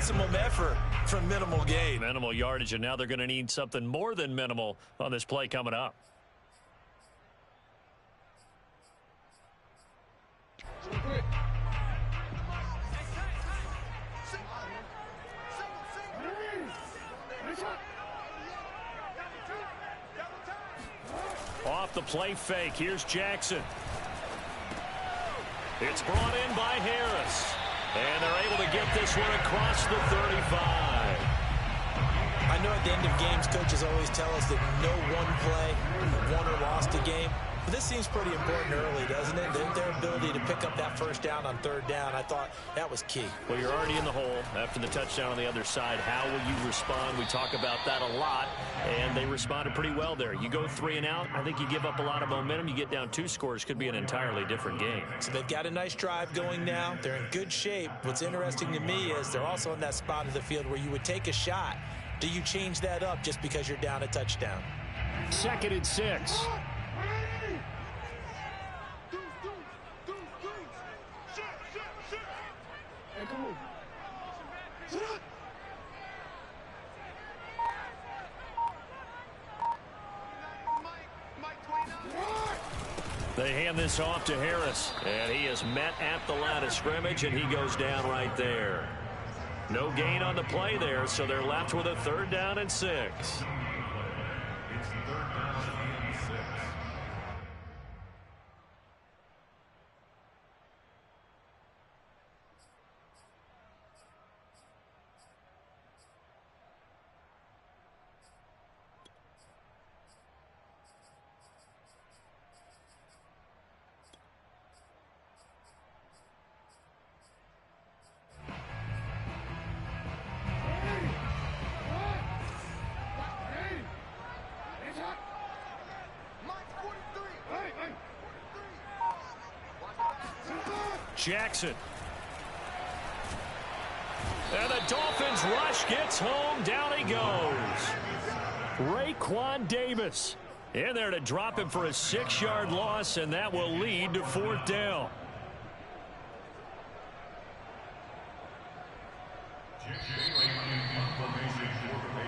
maximum effort from minimal gain. Minimal yardage, and now they're going to need something more than minimal on this play coming up. Off the play fake. Here's Jackson. It's brought in by Harris. And they're able to get this one across the 35. I know at the end of games, coaches always tell us that no one play won or lost a game. But this seems pretty important early, doesn't it? Their ability to pick up that first down on third down, I thought that was key. Well, you're already in the hole after the touchdown on the other side. How will you respond? We talk about that a lot, and they responded pretty well there. You go 3 and out, I think you give up a lot of momentum. You get down 2 scores, could be an entirely different game. So they've got a nice drive going now. They're in good shape. What's interesting to me is they're also in that spot of the field where you would take a shot. Do you change that up just because you're down a touchdown? 2nd and 6. They hand this off to Harris, and he is met at the line of scrimmage, and he goes down right there. No gain on the play there, so they're left with a 3rd down and 6. Jackson. And the Dolphins rush gets home. Down he goes. Raekwon Davis in there to drop him for a 6-yard loss, and that will lead to 4th down.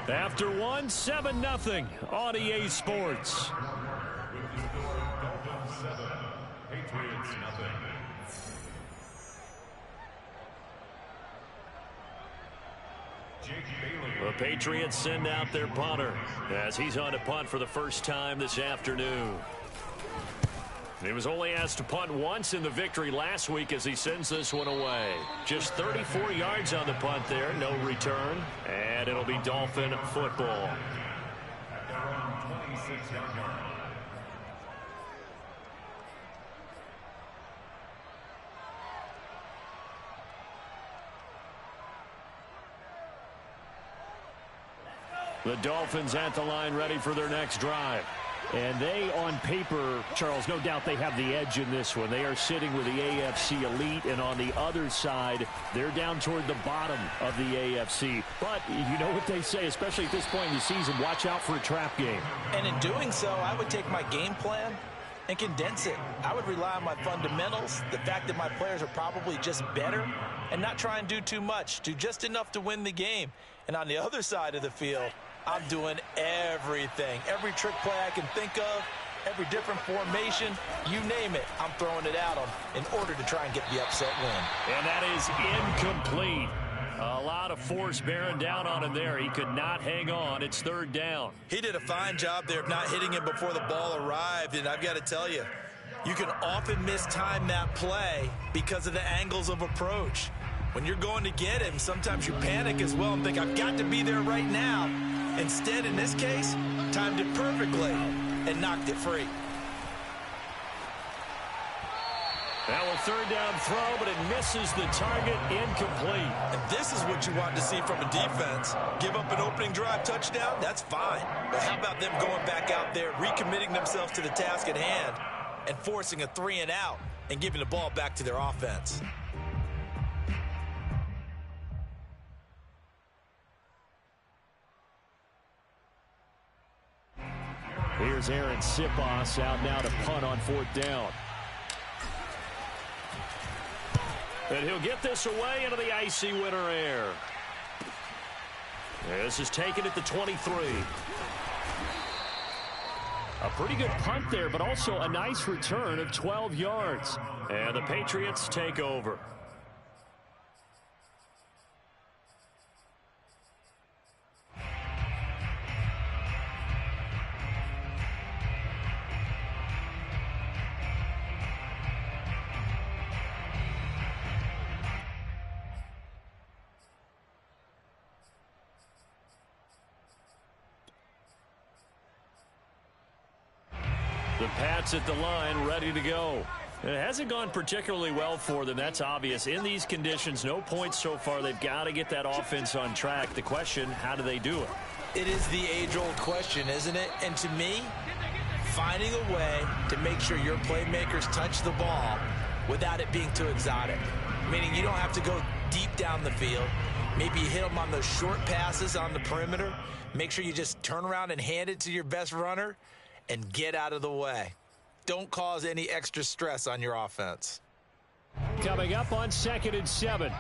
After 1, 7-0 on EA Sports. The Patriots send out their punter as he's on to punt for the first time this afternoon. He was only asked to punt once in the victory last week as he sends this one away. Just 34 yards on the punt there, no return, and it'll be Dolphin football. The Dolphins at the line ready for their next drive. And they, on paper, Charles, no doubt they have the edge in this one. They are sitting with the AFC elite, and on the other side, they're down toward the bottom of the AFC. But you know what they say, especially at this point in the season, watch out for a trap game. And in doing so, I would take my game plan and condense it. I would rely on my fundamentals, the fact that my players are probably just better, and not try and do too much, do just enough to win the game. And on the other side of the field, I'm doing everything. Every trick play I can think of, every different formation, you name it, I'm throwing it out on in order to try and get the upset win. And that is incomplete. A lot of force bearing down on him there. He could not hang on. It's 3rd down. He did a fine job there of not hitting him before the ball arrived, and I've got to tell you, you can often mistime that play because of the angles of approach. When you're going to get him, sometimes you panic as well and think, I've got to be there right now. Instead, in this case, timed it perfectly and knocked it free. Now a 3rd down throw, but it misses the target, incomplete. And this is what you want to see from a defense. Give up an opening drive touchdown, that's fine. But how about them going back out there, recommitting themselves to the task at hand, and forcing a 3 and out and giving the ball back to their offense? Here's Aaron Sipos out now to punt on 4th down. And he'll get this away into the icy winter air. This is taken at the 23. A pretty good punt there, but also a nice return of 12 yards. And the Patriots take over. The Pats at the line, ready to go. It hasn't gone particularly well for them. That's obvious. In these conditions, no points so far. They've got to get that offense on track. The question, how do they do it? It is the age-old question, isn't it? And to me, finding a way to make sure your playmakers touch the ball without it being too exotic. Meaning you don't have to go deep down the field. Maybe you hit them on those short passes on the perimeter. Make sure you just turn around and hand it to your best runner and get out of the way. Don't cause any extra stress on your offense. Coming up on 2nd and 7.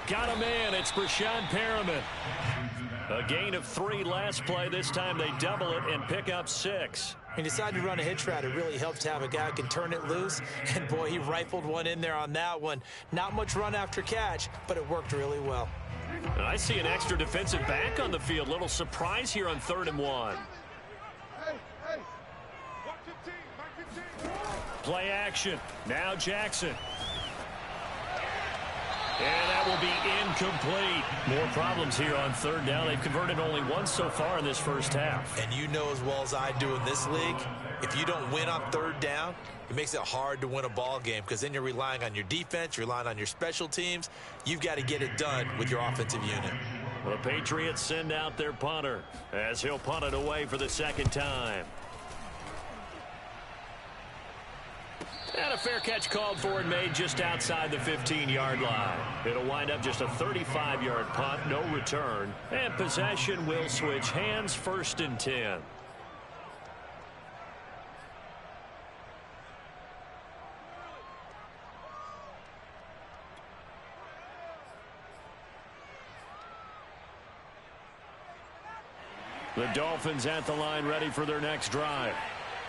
Got a man. It's Breshad Perriman. A gain of 3 last play. This time they double it and pick up 6. He decided to run a hitch route. It really helps to have a guy who can turn it loose. And, boy, he rifled one in there on that one. Not much run after catch, but it worked really well. And I see an extra defensive back on the field. Little surprise here on 3rd and 1. Play action. Now Jackson. And that will be incomplete. More problems here on 3rd down. They've converted only once so far in this first half. And you know as well as I do in this league, if you don't win on 3rd down, it makes it hard to win a ball game because then you're relying on your defense, you're relying on your special teams. You've got to get it done with your offensive unit. The Patriots send out their punter as he'll punt it away for the 2nd time. And a fair catch called for and made just outside the 15-yard line. It'll wind up just a 35-yard punt, no return. And possession will switch hands, 1st and 10. The Dolphins at the line ready for their next drive.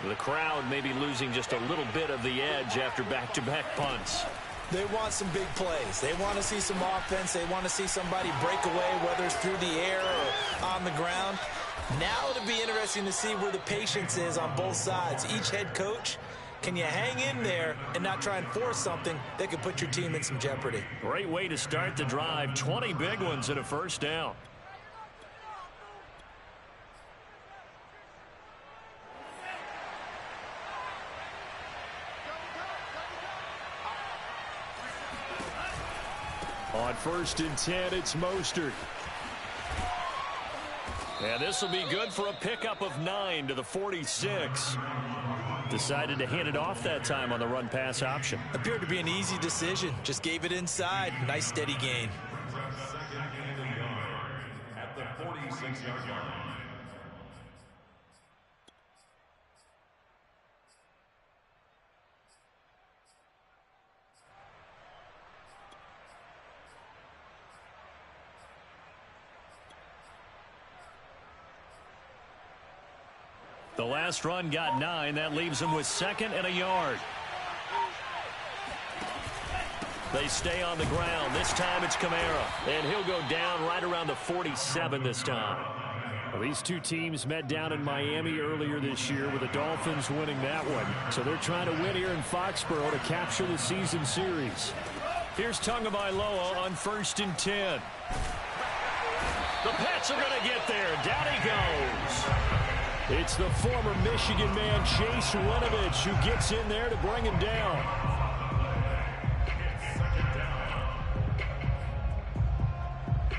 The crowd may be losing just a little bit of the edge after back-to-back punts. They want some big plays. They want to see some offense. They want to see somebody break away, whether it's through the air or on the ground. Now it'll be interesting to see where the patience is on both sides. Each head coach, can you hang in there and not try and force something that could put your team in some jeopardy? Great way to start the drive. 20 big ones and a 1st down. On 1st and 10, it's Mostert. And this will be good for a pickup of 9 to the 46. Decided to hand it off that time on the run-pass option. Appeared to be an easy decision. Just gave it inside. Nice steady gain. At the 46-yard line. The last run got 9. That leaves them with 2nd and a yard. They stay on the ground. This time it's Kamara. And he'll go down right around the 47 this time. Well, these two teams met down in Miami earlier this year with the Dolphins winning that one. So they're trying to win here in Foxborough to capture the season series. Here's Tagovailoa on 1st and 10. The Pats are going to get there. Down he goes. It's the former Michigan man, Chase Winovich, who gets in there to bring him down.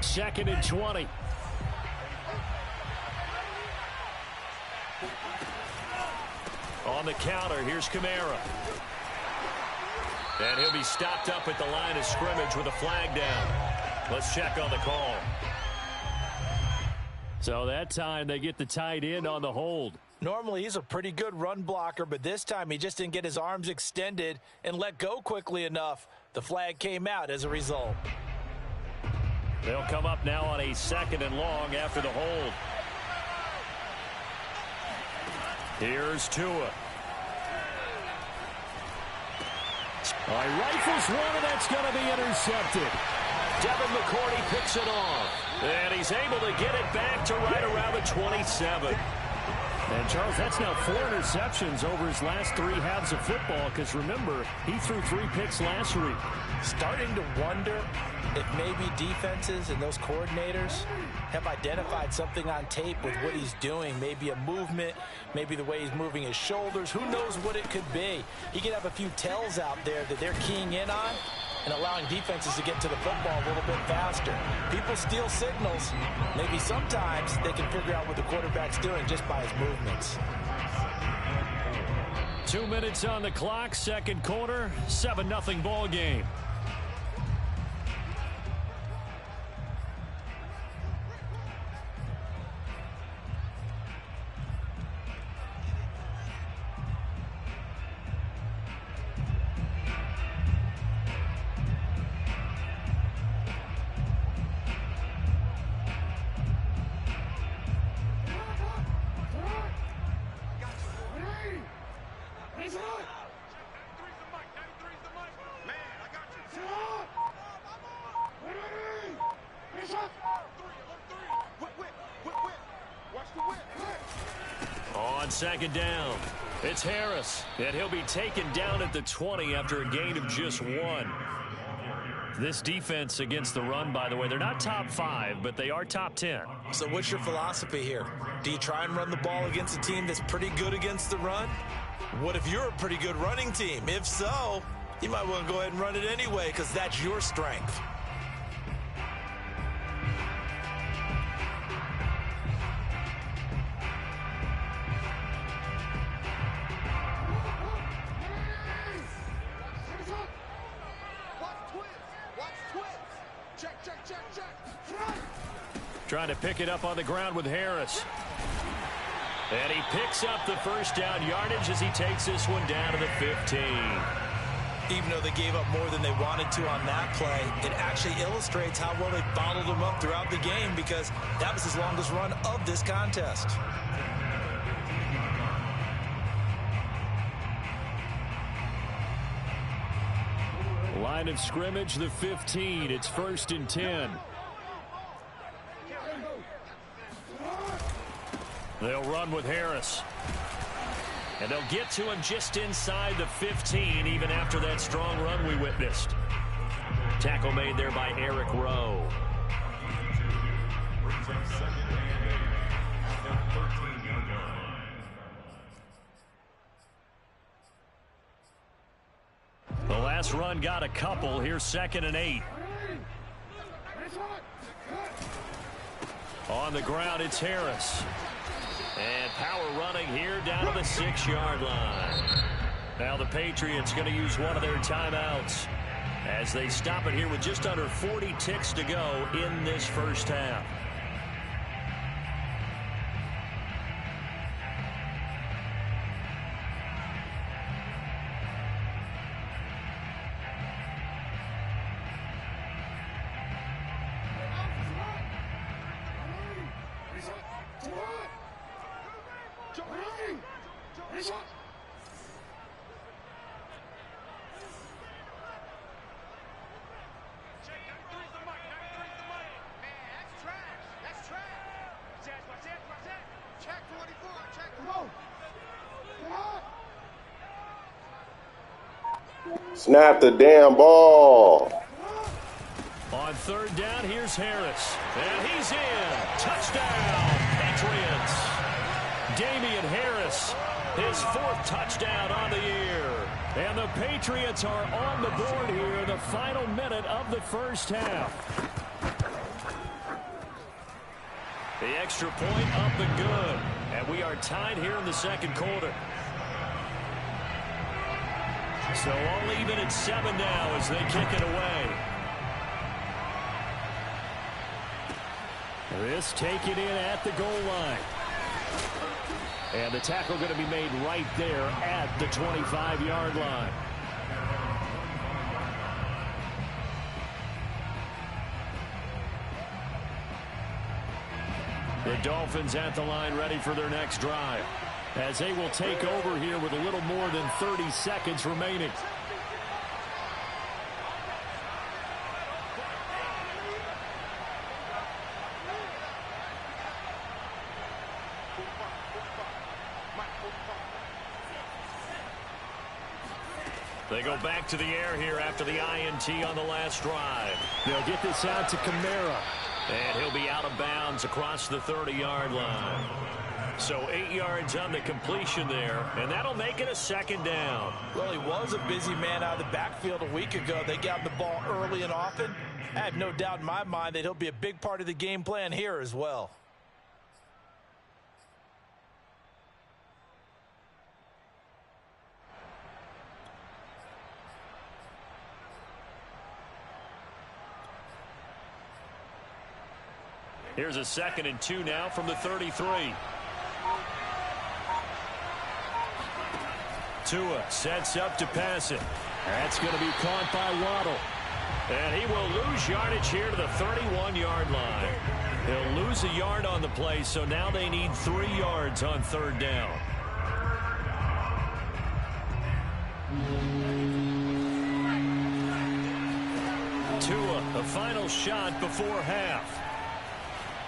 Second and 20. On the counter, here's Kamara. And he'll be stopped up at the line of scrimmage with a flag down. Let's check on the call. So that time they get the tight end on the hold. Normally he's a pretty good run blocker, but this time he just didn't get his arms extended and let go quickly enough. The flag came out as a result. They'll come up now on a 2nd and long after the hold. Here's Tua. Rifles one, and that's going to be intercepted. Devin McCourty picks it off. And he's able to get it back to right around the 27. And, Charles, that's now 4 interceptions over his last 3 halves of football, because, remember, he threw 3 picks last week. Starting to wonder if maybe defenses and those coordinators have identified something on tape with what he's doing. Maybe a movement, maybe the way he's moving his shoulders. Who knows what it could be? He could have a few tells out there that they're keying in on and allowing defenses to get to the football a little bit faster. People steal signals. Maybe sometimes they can figure out what the quarterback's doing just by his movements. 2 minutes on the clock, 2nd quarter, 7-0 ball game. On 2nd down, it's Harris, and he'll be taken down at the 20 after a gain of just 1. This defense against the run, by the way, they're not top 5, but they are top 10. So what's your philosophy here? Do you try and run the ball against a team that's pretty good against the run? What if you're a pretty good running team? If so, you might want to go ahead and run it anyway because that's your strength. Trying to pick it up on the ground with Harris. And he picks up the first down yardage as he takes this one down to the 15. Even though they gave up more than they wanted to on that play, it actually illustrates how well they bottled them up throughout the game because that was his longest run of this contest. Line of scrimmage, the 15. It's 1st and 10. They'll run with Harris. And they'll get to him just inside the 15, even after that strong run we witnessed. Tackle made there by Eric Rowe. The last run got a couple. Here's 2nd and 8. On the ground, it's Harris. And power running here down to the 6-yard line. Now the Patriots going to use one of their timeouts as they stop it here with just under 40 ticks to go in this first half. Snap the damn ball. On 3rd down, here's Harris. And he's in. Touchdown, Patriots. Damian Harris, his 4th touchdown on the year. And the Patriots are on the board here in the final minute of the first half. The extra point up and good. And we are tied here in the 2nd quarter. So all even at 7 now as they kick it away. This taken in at the goal line. And the tackle going to be made right there at the 25-yard line. The Dolphins at the line ready for their next drive, as they will take over here with a little more than 30 seconds remaining. They go back to the air here after the INT on the last drive. They'll get this out to Kamara. And he'll be out of bounds across the 30-yard line. So 8 yards on the completion there, and that'll make it a second down. Well, he was a busy man out of the backfield a week ago. They got him the ball early and often. I have no doubt in my mind that he'll be a big part of the game plan here as well. Here's a 2nd and 2 now from the 33. Tua sets up to pass it. That's going to be caught by Waddle. And he will lose yardage here to the 31-yard line. He'll lose a yard on the play, so now they need 3 yards on 3rd down. Tua, the final shot before half.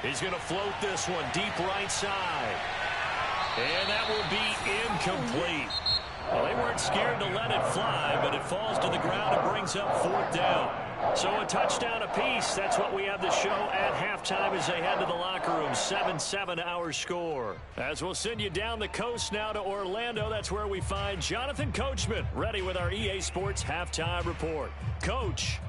He's going to float this one deep right side. And that will be incomplete. Well, they weren't scared to let it fly, but it falls to the ground and brings up 4th down. So a touchdown apiece. That's what we have to show at halftime as they head to the locker room. 7-7 our score. As we'll send you down the coast now to Orlando, that's where we find Jonathan Coachman ready with our EA Sports Halftime Report. Coach.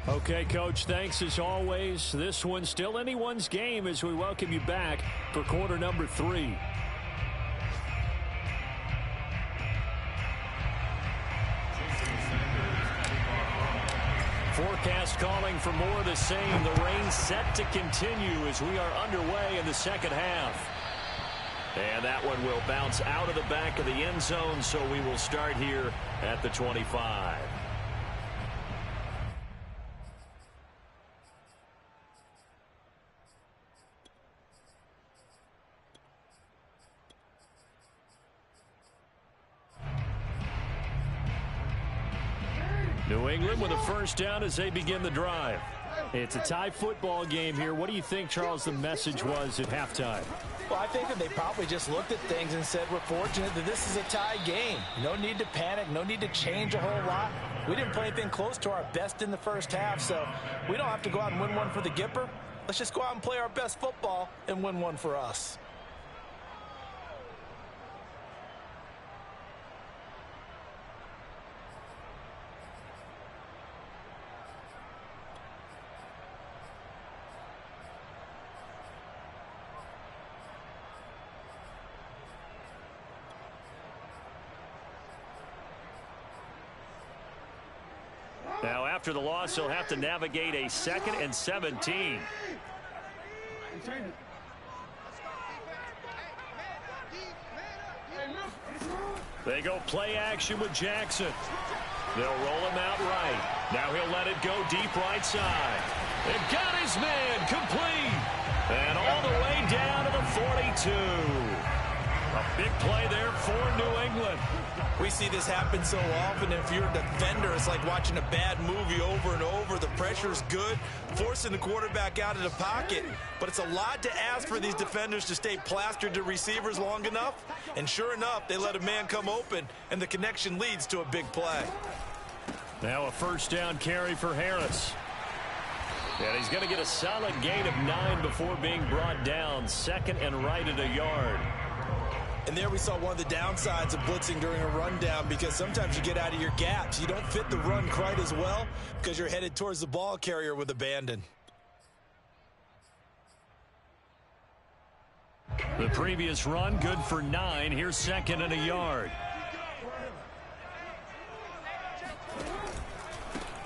Okay, Coach, thanks as always. This one's still anyone's game as we welcome you back for quarter number 3. Forecast calling for more of the same. The rain set to continue as we are underway in the second half. And that one will bounce out of the back of the end zone, so we will start here at the 25. New England with a first down as they begin the drive. It's a tie football game here. What do you think, Charles, the message was at halftime? Well, I think that they probably just looked at things and said, we're fortunate that this is a tie game. No need to panic, no need to change a whole lot. We didn't play anything close to our best in the first half, so we don't have to go out and win one for the Gipper. Let's just go out and play our best football and win one for us. Now, after the loss, he'll have to navigate a 2nd and 17. They go play action with Jackson. They'll roll him out right. Now he'll let it go deep right side. They've got his man complete. And all the way down to the 42. A big play there for New England. We see this happen so often. If you're a defender, it's like watching a bad movie over and over. The pressure's good, forcing the quarterback out of the pocket. But it's a lot to ask for these defenders to stay plastered to receivers long enough. And sure enough, they let a man come open, and the connection leads to a big play. Now a first down carry for Harris. And he's going to get a solid gain of 9 before being brought down. 2nd and right at a yard. And there we saw one of the downsides of blitzing during a rundown, because sometimes you get out of your gaps. You don't fit the run quite as well because you're headed towards the ball carrier with abandon. The previous run, good for 9. Here's second and a yard.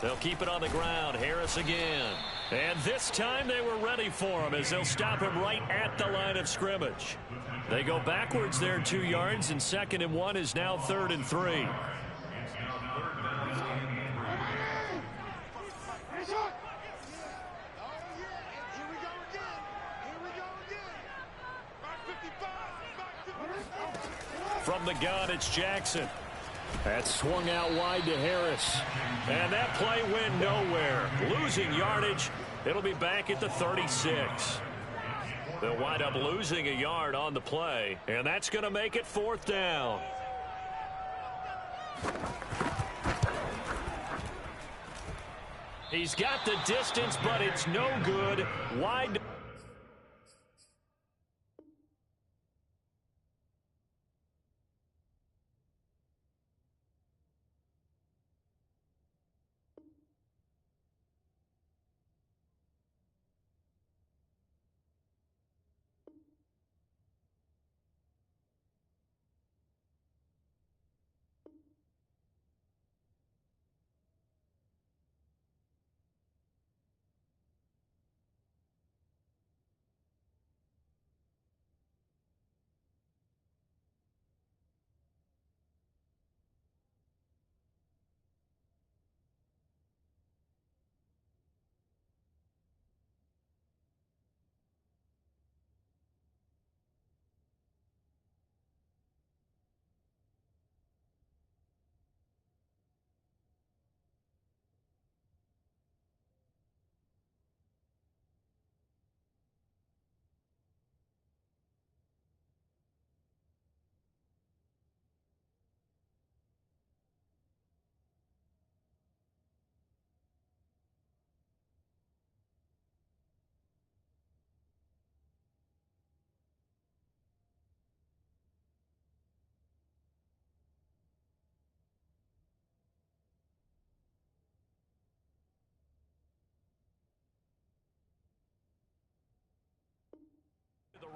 They'll keep it on the ground. Harris again. And this time they were ready for him as they'll stop him right at the line of scrimmage. They go backwards there 2 yards, and 2nd and 1 is now 3rd and 3. From the gun, it's Jackson. That swung out wide to Harris. And that play went nowhere. Losing yardage. It'll be back at the 36. They'll wind up losing a yard on the play, and that's going to make it 4th down. He's got the distance, but it's no good. Wide.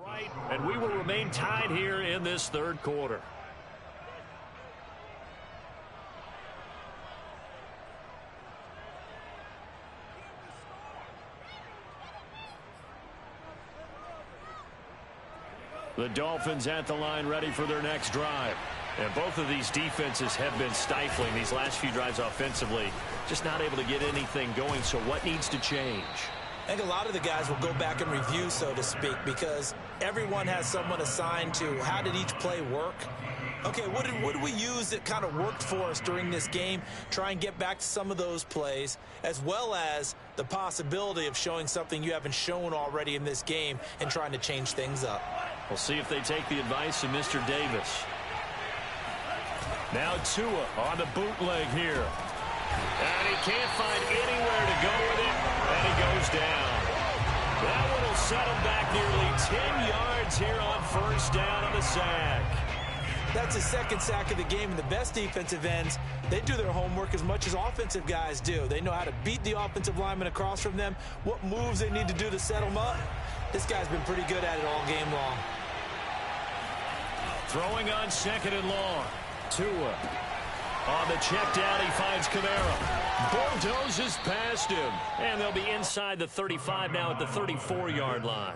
Right, and we will remain tied here in this 3rd quarter. The Dolphins at the line ready for their next drive. And both of these defenses have been stifling these last few drives offensively. Just not able to get anything going, so what needs to change? I think a lot of the guys will go back and review, so to speak, because everyone has someone assigned to how did each play work. Okay, what did we use that kind of worked for us during this game? Try and get back to some of those plays, as well as the possibility of showing something you haven't shown already in this game and trying to change things up. We'll see if they take the advice of Mr. Davis. Now Tua on the bootleg here. And he can't find anywhere to go with it, and he goes down. That one will set him back nearly 10 yards here on 1st down on the sack. That's his 2nd sack of the game, and the best defensive ends, they do their homework as much as offensive guys do. They know how to beat the offensive lineman across from them, what moves they need to do to set them up. This guy's been pretty good at it all game long. Throwing on 2nd and long. Tua. On the check down, he finds Kamara. Bulldozes past him. And they'll be inside the 35 now at the 34-yard line.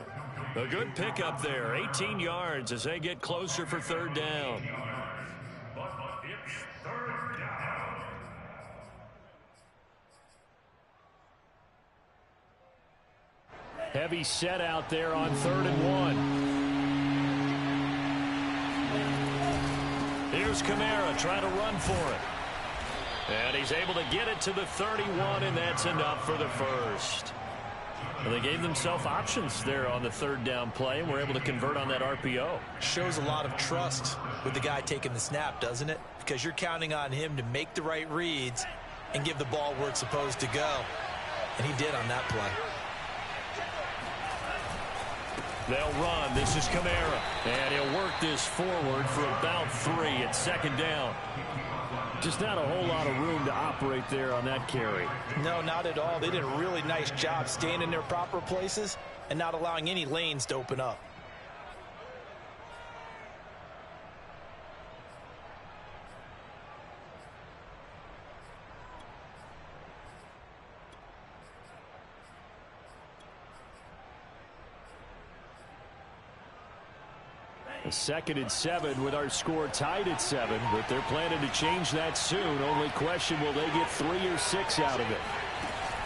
A good pickup there. 18 yards as they get closer for 3rd down. It's 3rd down. Heavy set out there on 3rd and 1. Here's Kamara trying to run for it. And he's able to get it to the 31, and that's enough for the first. Well, they gave themselves options there on the 3rd down play, and were able to convert on that RPO. Shows a lot of trust with the guy taking the snap, doesn't it? Because you're counting on him to make the right reads and give the ball where it's supposed to go. And he did on that play. They'll run. This is Kamara. And he'll work this forward for about 3 at second down. Just not a whole lot of room to operate there on that carry. No, not at all. They did a really nice job staying in their proper places and not allowing any lanes to open up. A 2nd and 7 with our score tied at 7, but they're planning to change that soon. Only question, will they get 3 or 6 out of it?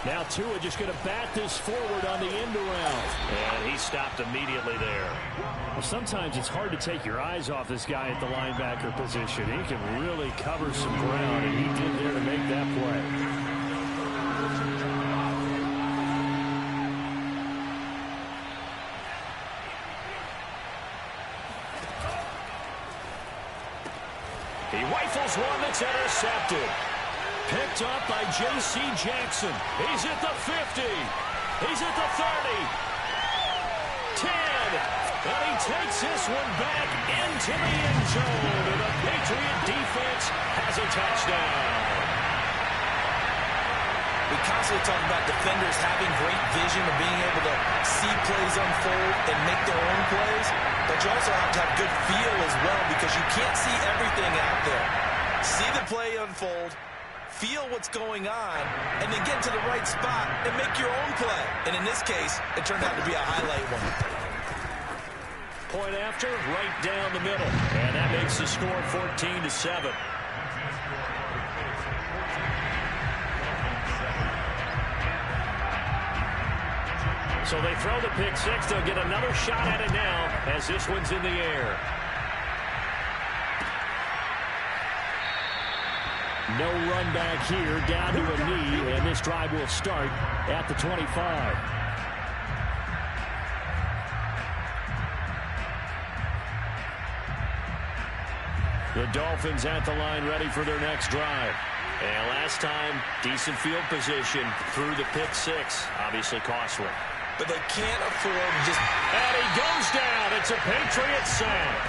Now Tua just going to bat this forward on the end around. And he stopped immediately there. Well, sometimes it's hard to take your eyes off this guy at the linebacker position. He can really cover some ground, and he did there to make that play. He rifles one that's intercepted. Picked up by J.C. Jackson. He's at the 50. He's at the 30. 10. And he takes this one back into the end zone. And the Patriot defense has a touchdown. We constantly talk about defenders having great vision of being able to see plays unfold and make their own plays. But you also have to have good feel as well because you can't see everything out there. See the play unfold, feel what's going on, and then get to the right spot and make your own play. And in this case, it turned out to be a highlight one. Point after, right down the middle. And that makes the score 14-7. So they throw the pick six. They'll get another shot at it now as this one's in the air. No run back here, down to a knee, and this drive will start at the 25. The Dolphins at the line ready for their next drive. And last time, decent field position through the pick six. Obviously costly. But they can't afford to just... And he goes down. It's a Patriot sack.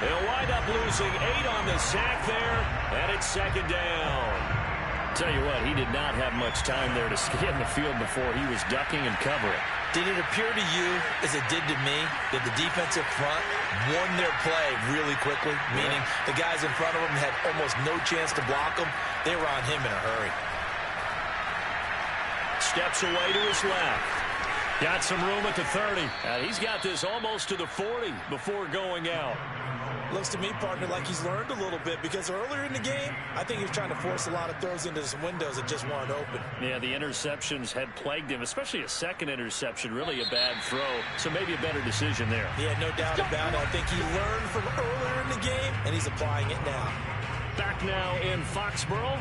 They'll wind up losing 8 on the sack there, and it's second down. Tell you what, he did not have much time there to get in the field before he was ducking and covering. Did it appear to you, as it did to me, that the defensive front won their play really quickly? Meaning the guys in front of them had almost no chance to block them. They were on him in a hurry. Steps away to his left. Got some room at the 30. And he's got this almost to the 40 before going out. Looks to me, partner, like he's learned a little bit because earlier in the game, I think he was trying to force a lot of throws into some windows that just weren't open. Yeah, the interceptions had plagued him, especially a second interception, really a bad throw. So maybe a better decision there. Yeah, no doubt about it. I think he learned from earlier in the game, and he's applying it now. Back now in Foxborough.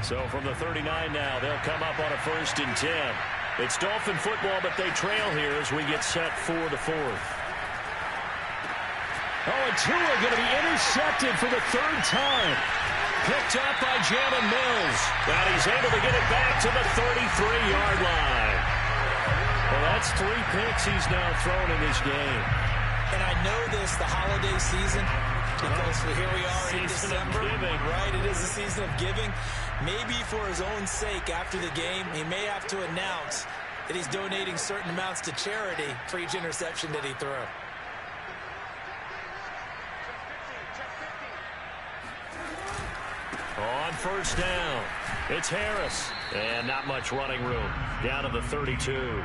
So from the 39 now, they'll come up on a 1st and 10. It's Dolphin football, but they trail here as we get set for the 4th. Oh, and Tua going to be intercepted for the 3rd time. Picked up by Jalen Mills. And he's able to get it back to the 33-yard line. Well, that's 3 picks he's now thrown in this game. And I know this, the holiday season, because here we are in December. Right, it is the season of giving. Maybe for his own sake after the game, he may have to announce that he's donating certain amounts to charity for each interception that he threw. On 1st down, it's Harris. And not much running room. Down to the 32.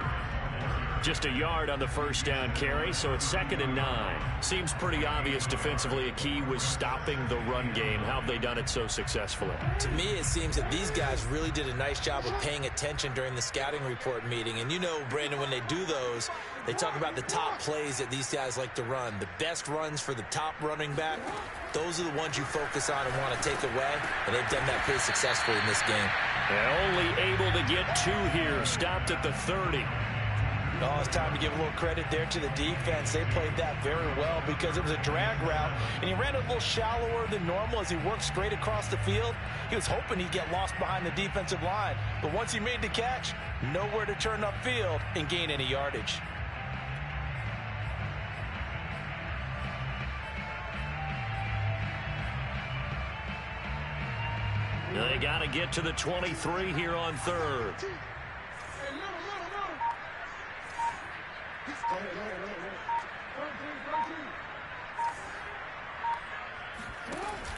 Just a yard on the 1st down carry, so it's 2nd and 9. Seems pretty obvious defensively a key was stopping the run game. How have they done it so successfully? To me, it seems that these guys really did a nice job of paying attention during the scouting report meeting. And you know, Brandon, when they do those, they talk about the top plays that these guys like to run. The best runs for the top running back, those are the ones you focus on and want to take away. And they've done that pretty successfully in this game. They're only able to get 2 here. Stopped at the 30. Oh, it's time to give a little credit there to the defense. They played that very well because it was a drag route, and he ran a little shallower than normal as he worked straight across the field. He was hoping he'd get lost behind the defensive line, but once he made the catch, nowhere to turn upfield and gain any yardage. They got to get to the 23 here on third.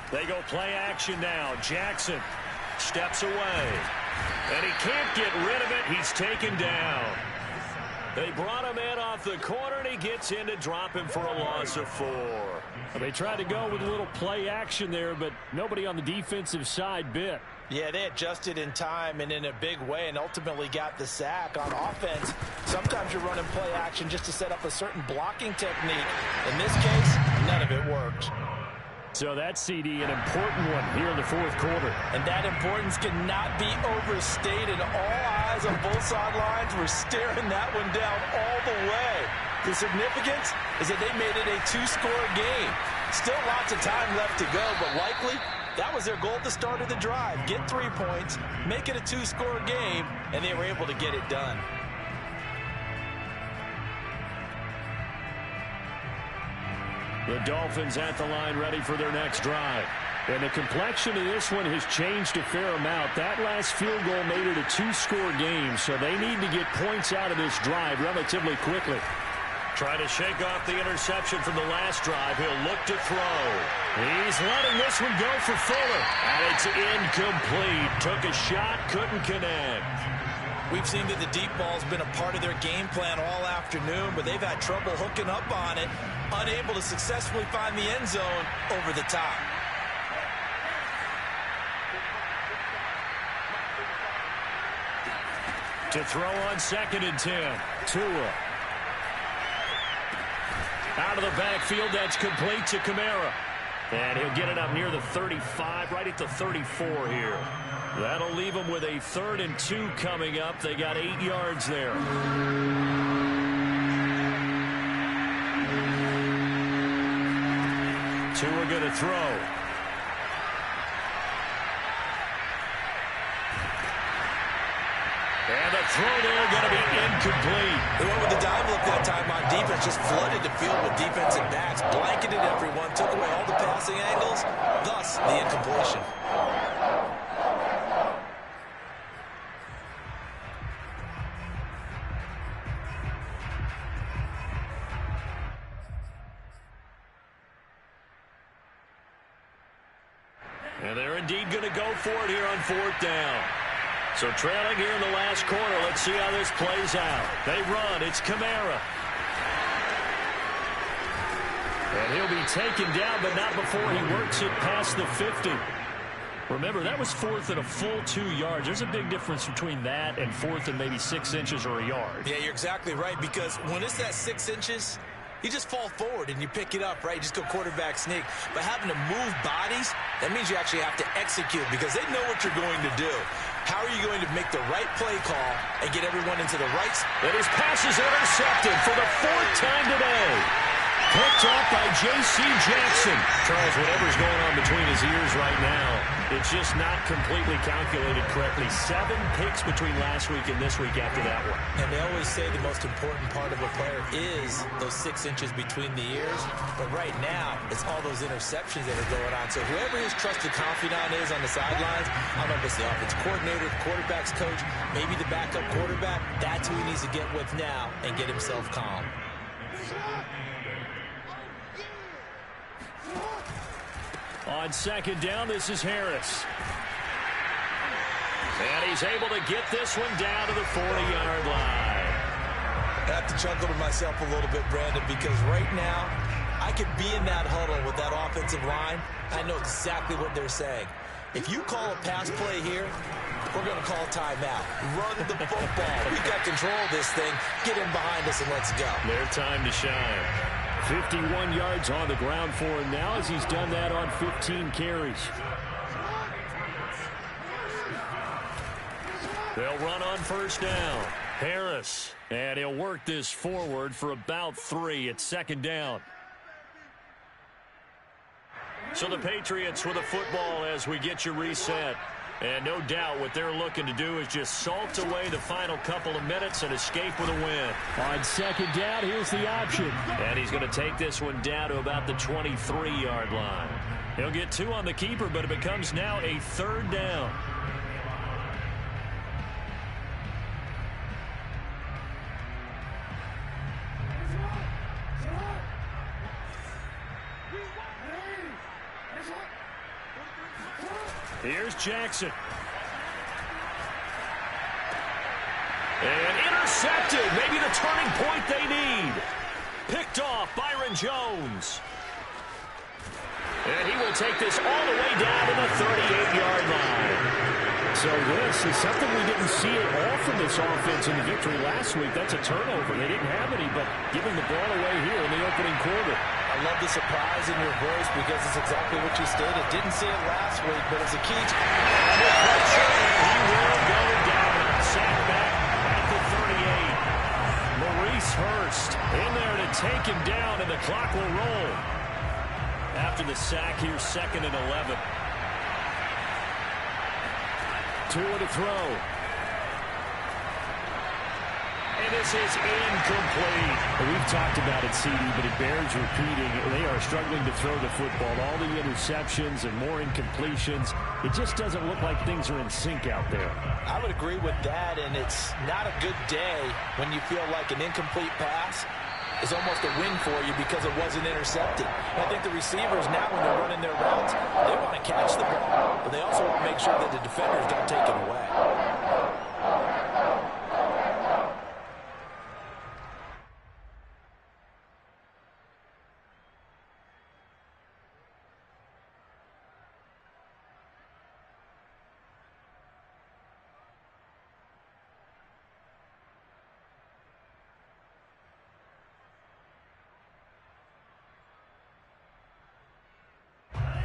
They go play action now. Jackson steps away. And he can't get rid of it. He's taken down. They brought him in off the corner, and he gets in to drop him for a loss of 4. They tried to go with a little play action there, but nobody on the defensive side bit. Yeah, they adjusted in time and in a big way and ultimately got the sack. On offense, sometimes you're running play action just to set up a certain blocking technique. In this case, none of it worked. So that CD, an important one here in the fourth quarter. And that importance cannot be overstated. All eyes on both sidelines were staring that one down all the way. The significance is that they made it a 2-score game. Still lots of time left to go, but likely that was their goal at the start of the drive. Get 3 points, make it a 2-score game, and they were able to get it done. The Dolphins at the line ready for their next drive. And the complexion of this one has changed a fair amount. That last field goal made it a 2-score game, so they need to get points out of this drive relatively quickly. Trying to shake off the interception from the last drive. He'll look to throw. He's letting this one go for Fuller. And it's incomplete. Took a shot, couldn't connect. We've seen that the deep ball's been a part of their game plan all afternoon, but they've had trouble hooking up on it, unable to successfully find the end zone over the top. To throw on 2nd and 10. Tua. Out of the backfield, that's complete to Kamara. And he'll get it up near the 35, right at the 34 here. That'll leave them with a 3rd and 2 coming up. They got 8 yards there. Tua going to throw. And the throw there going to be incomplete. They went with the dime look that time on defense, just flooded the field with defensive backs, blanketed everyone, took away all the passing angles, thus the incompletion. And they're indeed going to go for it here on 4th down. So trailing here in the last quarter. Let's see how this plays out. They run. It's Kamara. And he'll be taken down, but not before he works it past the 50. Remember, that was 4th and a full 2 yards. There's a big difference between that and 4th and maybe 6 inches or a yard. Yeah, you're exactly right, because when it's that 6 inches, you just fall forward and you pick it up, right? You just go quarterback sneak. But having to move bodies, that means you actually have to execute because they know what you're going to do. How are you going to make the right play call and get everyone into the right spot? And his pass is intercepted for the 4th time today. Picked off by J.C. Jackson. Charles, whatever's going on between his ears right now, it's just not completely calculated correctly. 7 picks between last week and this week after that one. And they always say the most important part of a player is those 6 inches between the ears. But right now, it's all those interceptions that are going on. So whoever his trusted confidant is on the sidelines, I don't know if it's the offense coordinator, the quarterback's coach, maybe the backup quarterback, that's who he needs to get with now and get himself calm. On 2nd down, this is Harris. And he's able to get this one down to the 40-yard line. I have to chuckle to myself a little bit, Brandon, because right now, I could be in that huddle with that offensive line. I know exactly what they're saying. If you call a pass play here, we're going to call timeout. Run the football. We've got control of this thing. Get in behind us and let's go. Their time to shine. 51 yards on the ground for him now as he's done that on 15 carries. They'll run on 1st down. Harris. And he'll work this forward for about 3 at 2nd down. So the Patriots with a football as we get you reset. And no doubt what they're looking to do is just salt away the final couple of minutes and escape with a win. On 2nd down, here's the option. And he's going to take this one down to about the 23-yard line. He'll get 2 on the keeper, but it becomes now a 3rd down. Here's Jackson. And intercepted. Maybe the turning point they need. Picked off Byron Jones. And he will take this all the way down to the 38-yard line. So this is something we didn't see at all from this offense in the victory last week. That's a turnover. They didn't have any, but giving the ball away here in the opening quarter. I love the surprise in your voice because it's exactly what you stated. Didn't see it last week, but as a key, he will go down. Sacked back at the 38. Maurice Hurst in there to take him down, and the clock will roll. After the sack, here's 2nd and 11. 2 to throw. And this is incomplete. We've talked about it, CD, but it bears repeating. They are struggling to throw the football. All the interceptions and more incompletions. It just doesn't look like things are in sync out there. I would agree with that, and it's not a good day when you feel like an incomplete pass is almost a win for you because it wasn't intercepted. And I think the receivers now, when they're running their routes, they want to catch the ball, but they also want to make sure that the defenders don't take it away.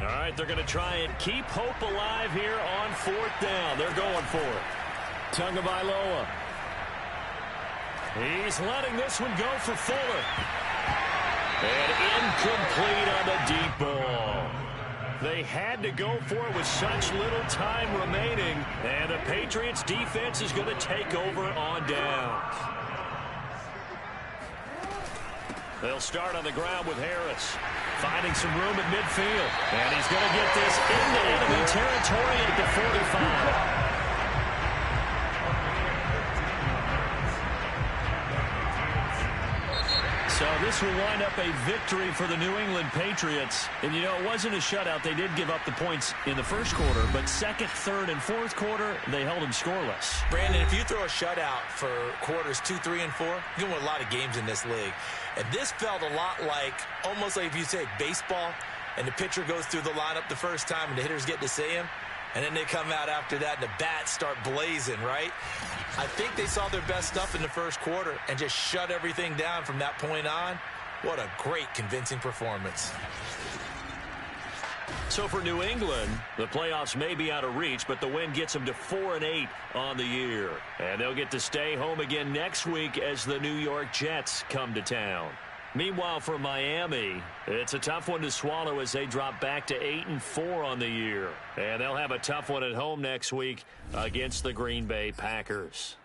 All right, they're going to try and keep hope alive here on 4th down. They're going for it. Tagovailoa. He's letting this one go for Fuller. And incomplete on the deep ball. They had to go for it with such little time remaining. And the Patriots defense is going to take over on downs. They'll start on the ground with Harris. Finding some room at midfield. And he's going to get this into enemy territory at the 45. So this will wind up a victory for the New England Patriots. And, you know, it wasn't a shutout. They did give up the points in the first quarter, but 2nd, 3rd, and 4th quarter, they held them scoreless. Brandon, if you throw a shutout for quarters 2, 3, and 4, you can win a lot of games in this league. And this felt a lot like, almost like if you say baseball, and the pitcher goes through the lineup the first time, and the hitters get to see him, and then they come out after that, and the bats start blazing, right? I think they saw their best stuff in the first quarter and just shut everything down from that point on. What a great, convincing performance. So for New England, the playoffs may be out of reach, but the win gets them to 4-8 on the year. And they'll get to stay home again next week as the New York Jets come to town. Meanwhile, for Miami, it's a tough one to swallow as they drop back to 8-4 on the year. And they'll have a tough one at home next week against the Green Bay Packers.